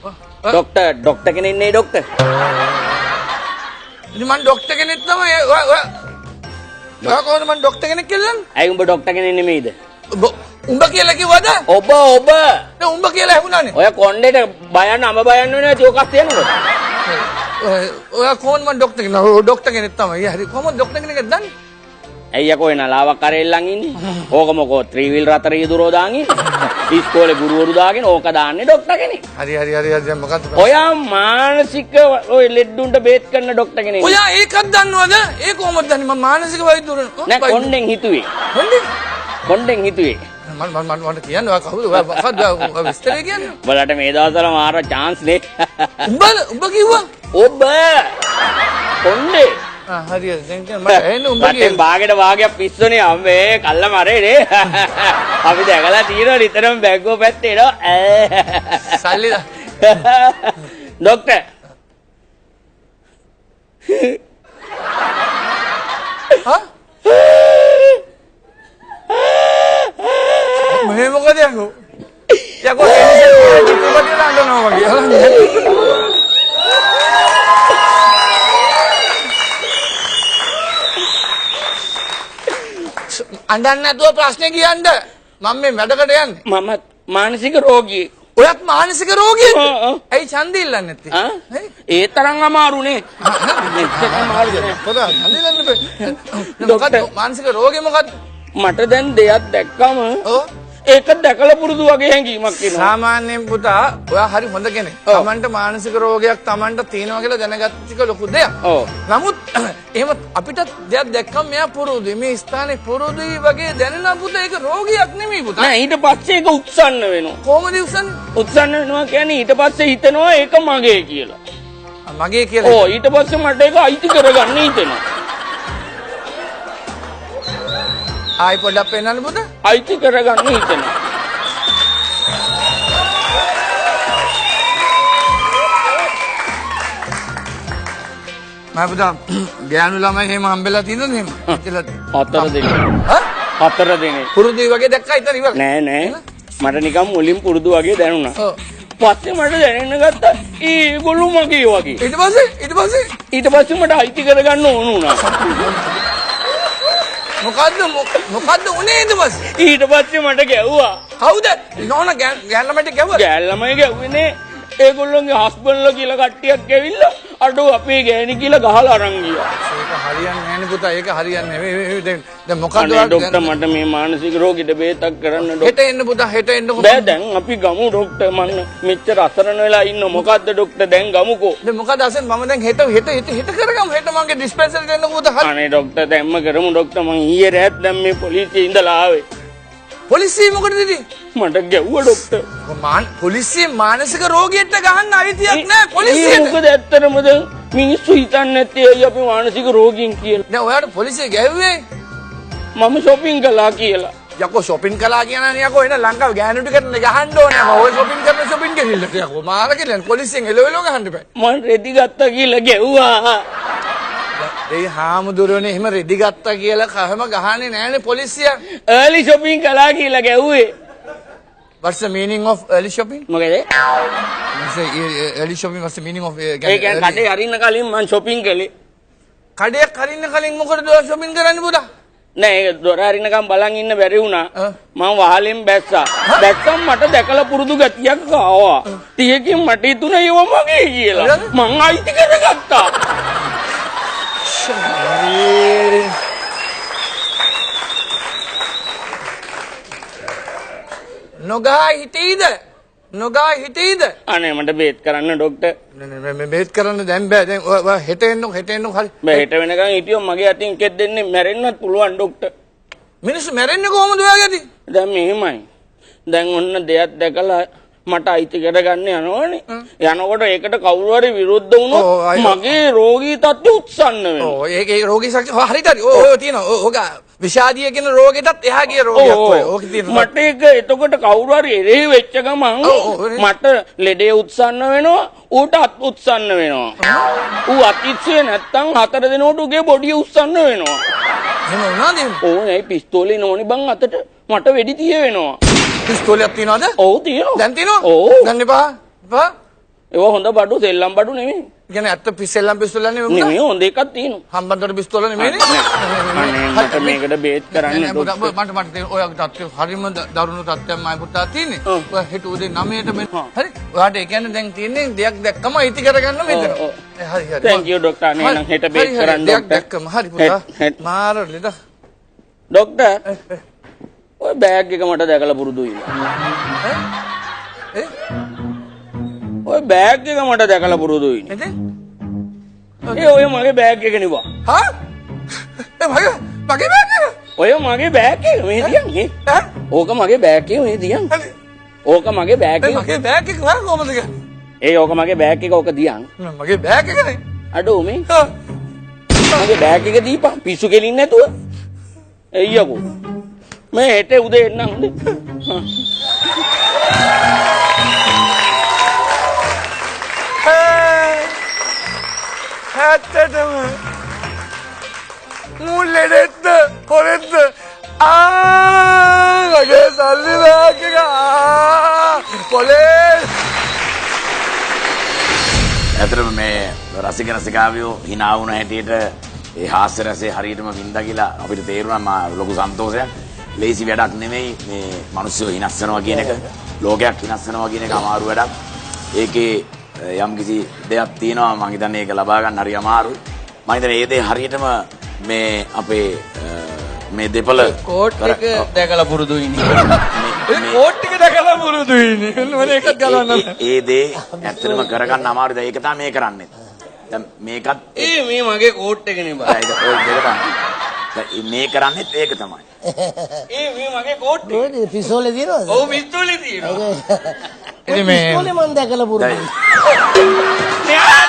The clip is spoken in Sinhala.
ડોક્ટર කෙනෙක් නේ ડોක්ටර්. ඉතින් මං ડોක්ටර් කෙනෙක් තමයි. ඔයා කොහොමද මං ડોක්ටර් කෙනෙක් කියලා? ඇයි උඹ ડોක්ටර් කෙනෙක් නෙමෙයිද? උඹ කියලා කිව්වද? ඔබ දැන් උඹ කියලා ඇහුණානේ. ඔය කොණ්ඩේට බයන්න අම බයන්න වෙන්නේ නැති ඔකස් තියනකොට. ඔයා කොහොමද මං ડોක්ටර් කෙනෙක්? ඔය ડોක්ටර් කෙනෙක් තමයි. හරි කොහොමද ડોක්ටර් කෙනෙක් දන්නේ? ඇයි යකෝ එන ලාවක් කරෙල්ලන් ඉන්නේ? ඕක මොකෝ ත්‍රිවිල් රතර යදුරෝ දාන් ඉන්නේ. ඉස්කෝලේ ගුරුවරු දාගෙන ඕක දාන්නේ ડોක්ටර් කෙනෙක්. හරි දැන් මොකද්ද? ඔයා මානසික ඔය ලෙඩුන්ට බේත් කරන ડોක්ටර් කෙනෙක්. ඔයා ඒකක් දන්නවද? ඒ කොහොමද දන්නේ? මම මානසික වෛද්‍යවරු නෑ කොණ්ඩෙන් හිතුවේ. කොණ්ඩෙන් හිතුවේ. මට කියන්න ඔයා කවුද? ඔයා මොකද්ද විස්තරය කියන්නේ? බලට මේ දවස්වල මාර chance නේ. උඹ කිව්වා? ඔබ කොණ්ඩේ හරියට දැන් මට එන්න උඹ මටෙන් බාගෙට වාගයක් පිස්සුනේ අම්මේ කල්ල මරේ නේ. අපි දැකලා තියෙනවා නිතරම බැංකුව පැත්තේ එනවා. සල්ලි ડોක්ටර් මේ මොකද යකෝ? යකෝ එන්නේ පිටුපටියට අඬනවා වගේ. අඬන්න නැතුව ප්‍රශ්නේ කියන්න. මම මේ වැඩකට යන්නේ. මම මානසික රෝගියෙක්. ඔයත් මානසික රෝගියෙක්? ඇයි ඡන්දෙ ඉල්ලන්නේ නැත්තේ? ඒ තරම් අමාරුනේ. මෙච්චර අමාරු නෑ. පොඩා ඡන්දෙ ඉල්ලන්න බෑ. මොකද මානසික රෝගේ මොකද්ද? මට දැන් දෙයක් දැක්කම ඒක දැකලා පුරුදු වගේ හැඟීමක් එනවා. සාමාන්‍යයෙන් පුතා ඔයා හරි හොඳ කෙනෙක්. Tamanට මානසික රෝගයක් Tamanට තියෙනවා කියලා දැනගත්ත එක ලොකු දෙයක්. නමුත් එහෙම අපිට දෙයක් දැක්කම මෙයා පුරුදුයි. මේ ස්ථානේ පුරුදුයි වගේ දැනෙන පුතා ඒක රෝගයක් නෙමෙයි පුතා. නෑ ඊට පස්සේ ඒක උත්සන්න වෙනවා. කොහොමද උත්සන්නේ? උත්සන්න වෙනවා කියන්නේ ඊට පස්සේ හිතනවා ඒක මගේ කියලා. මගේ කියලා. ඊට පස්සේ මට ඒක අයිති කරගන්න හිතෙනවා. ආයි පොඩ්ඩක් පෙන්නන්න පුතා. අයිති කරගන්න හිතෙනවා. මම පුතා ගෑනු ළමයි එහෙම හම්බෙලා තියෙනවද එහෙම? හතර දෙනෙක්. හතර දෙනෙක්. පුරුදුයි වගේ දැක්කා ඉතින් ඉවර. නෑ. මට නිකන් මුලින් පුරුදු වගේ දැනුණා. පස්සේ මට දැනෙන්න ගත්තා ඒගොල්ලෝ මගේ වගේ. ඊට පස්සේ මට අයිති කරගන්න ඕන වුණා. මොකද්ද උනේ ඊට පස්සේ? ඊට පස්සේ මට ගැව්වා. කවුද? නෝන ගෑන් ළමයිට ගැව්වා. ගෑන් ළමයි ගැව්වේනේ. ඒගොල්ලෝගේ හස්බන්ඩ්ලා කියලා කට්ටියක් ඇවිල්ලා අඩෝ අපේ ගෑණි කියලා ගහලා අරන් ගියා. ඒක හරියන්නේ නැහැ නේ පුතා. ඒක හරියන්නේ නෙවෙයි. දැන් මොකද්ද? අනේ ડોක්ටර් මට මේ මානසික රෝගීට බේතක් කරන්න ડોක්ටර්. හෙට එන්න පුතා. හෙට එන්න. බෑ දැන් අපි ගමු ડોක්ටර්. මම මෙච්චර අසරණ වෙලා ඉන්න මොකද්ද ડોක්ටර් දැන් ගමුකෝ. දැන් මොකද අසෙන් මම දැන් හෙට කරගමු. හෙට මගේ ඩිස්පෙන්සරි දෙන්න පුතා. අනේ ડોක්ටර් දැන්ම කරමු ડોක්ටර්. මං ඊයේ රැත් දැන් මේ පොලිසියේ ඉඳලා ආවේ. පොලිසිය මොකටද ඉතින්? මට ගැව්වා ડોක්ටර්. පොලිසිය මානසික රෝගියෙක්ට ගහන්න අයිතියක් නැහැ පොලිසියට. මොකද ඇත්තටම දැන් මිනිස්සු හිතන්නේ නැත්තේ ඇයි අපි මානසික රෝගීන් කියලා. දැන් ඔයාට පොලිසිය ගැව්වේ? මම shopping කළා කියලා. යකෝ shopping කළා කියනනේ යකෝ එන ලංකාවේ ගෑනු ටිකට ගහන්න ඕනේ. ඔය shopping කෙනෙල්ලට යකෝ මාර කෙනෙල් පොලිසියෙන් එලවෙලව ගහන්න බෑ. මං රෙදි ගත්තා කියලා ගැව්වා. ඒ හාමුදුරනේ එහෙම රෙදි ගත්තා කියලා කවම ගහන්නේ නැහැනේ පොලිසිය. early shopping කළා කියලා ගැව්වේ. What's the meaning of early shopping? මොකද? early shopping what's the meaning of ඒ කියන්නේ කඩේ අරින්න කලින් මං shopping කළේ. කඩේ අරින්න කලින් මොකටද ඔයා shopping කරන්නේ පුතා? නෑ ඒක දොර අරින්නකම් බලන් ඉන්න බැරි වුණා. මං වහලෙන් බැස්සා. දැක්කම මට දැකලා පුරුදු ගතියක් ආවා. ටිකකින් මට හිතුණා ඒව මගේ කියලා. මං අයිති කරගත්තා. නොගා හිතීද? අනේ මට බේත් කරන්න ડોක්ටර්. නෑ බේත් කරන්න දැන් බෑ. දැන් ඔය හෙට එන්න හරි. බෑ හෙට වෙනකන් හිටියොත් මගේ අතින් කෙත් දෙන්නේ මැරෙන්නත් පුළුවන් ડોක්ටර්. මිනිස්සු මැරෙන්නේ කොහොමද ඔයාගේ අතින්? දැන් මෙහෙමයි. දැන් ඔන්න දෙයක් දැකලා මට අයිති කරගන්න යනවනේ. යනකොට ඒකට කවුරු හරි විරුද්ධ වුණොත් මගේ රෝගී තත්ත්වය උත්සන්න වෙනවා. ඒ රෝගී ශක්තිය හරියට ඔය තියෙනවා. ඕක විෂාදිය කියන රෝගෙටත් එහා ගිය රෝගයක් ඔය. ඕක තියෙනවා. මට ඒක එතකොට කවුරු හරි එරෙහි වෙච්ච ගමන් මට ලෙඩේ උත්සන්න වෙනවා. ඌට අත් උත්සන්න වෙනවා. ඌ අතිත්සේ නැත්තම් 4 දිනකට උගේ බොඩිය උත්සන්න වෙනවා. එහෙම වුණාද? ඕනේ පිස්තෝලේ නෝනි බං අතට මට වෙඩි තිය වෙනවා. පිස්තෝලයක් තියනවද? ඔව් තියෙනවා. දැන් තියෙනවා? ඔව්. ගන්න එපා. ඒවා හොඳ බඩු සෙල්ලම් බඩු නෙමෙයි. කියන්නේ ඇත්ත පිස්සෙල්ලම් පිස්තෝල නෙමෙයි. නෙමෙයි හොඳ එකක් තියෙනවා. හම්බන්තොට පිස්තෝල නෙමෙයිනේ. අනේ මට මේකට බේත් කරන්න මට ඔය තත්ත්වය හරිම දරුණු තත්ත්වයක් මයි පුතා තියෙන්නේ. ඔය හෙට උදේ 9ට මෙන්න. හරි. ඔයාට ඒ කියන්නේ දැන් තියෙන්නේ දෙයක් දැක්කම අයිති කරගන්න මෙතන. හරි හරි. thank you doctor. අනේ නම් හෙට බේත් කරන්න දෙයක් දැක්කම හරි පුතා. මාර ලෙඩ. ડોක්ටර් ඔය බෑග් එක මට දැකලා පුරුදුයි. ඔය බෑග් එක මට දැකලා පුරුදුයි. ඒ ඔය මගේ බෑග් එක නෙවා. හා? ඒ මගේ බෑග් එක? ඔය මගේ බෑග් එක මේ තියන්නේ. ඕක මගේ බෑග් එක මේ තියන්නේ. ඕක මගේ බෑග් එක. මගේ බෑග් එක වර කොහමද කියන්නේ? ඒ ඕක මගේ බෑග් එක ඕක දියන්. මගේ බෑග් එකනේ. අඩෝ මේ. මගේ බෑග් එක දීපන් පිස්සු කෙලින් නැතුව. එయ్యකෝ. මේ හෙට උදේ එන්නම් හොඳේ. ඇත්තටම මුල්ලෙඩෙත්ද කොරෙත්ද මගේ සල්ලි බෑග් එක පොලීස්. ඇතරම මේ රසික රසිකාවියෝ hina වුණ හැටියට ඒ හාස්‍ය රසය හරියටම වින්දා කියලා අපිට තේරුණා. ලොකු සන්තෝෂයක්. ලේසි වැඩක් නෙමෙයි මේ මිනිස්සු හිනස් වෙනවා කියන එක. ලෝකයක් හිනස් වෙනවා කියන එක අමාරු වැඩක්. ඒකේ යම් කිසි දෙයක් තියෙනවා මම හිතන්නේ ඒක ලබා ගන්න හරි අමාරුයි. මම හිතන්නේ ඒ දේ හරියටම මේ අපේ මේ දෙපළ කෝට් එක දැකලා පුරුදුයිනේ. ඒ කෝට් එක දැකලා පුරුදුයිනේ. මොන එකක් ගලවන්න. ඒ දේ ඇත්තටම කරගන්න අමාරුයි. ඒක තමයි මේ කරන්නේ. දැන් මේකත් මේ මගේ කෝට් එක නේ බා. මේ කරන්නේත් ඒක තමයි. මේ මගේ කෝට් එක. ඔය පිස්තෝලේ දිනවද? ඔව් පිස්තෝලේ තියෙනවා. ඉතින් මේ පිස්තෝලේ මම දැකලා පුරුදුයි. මෙයා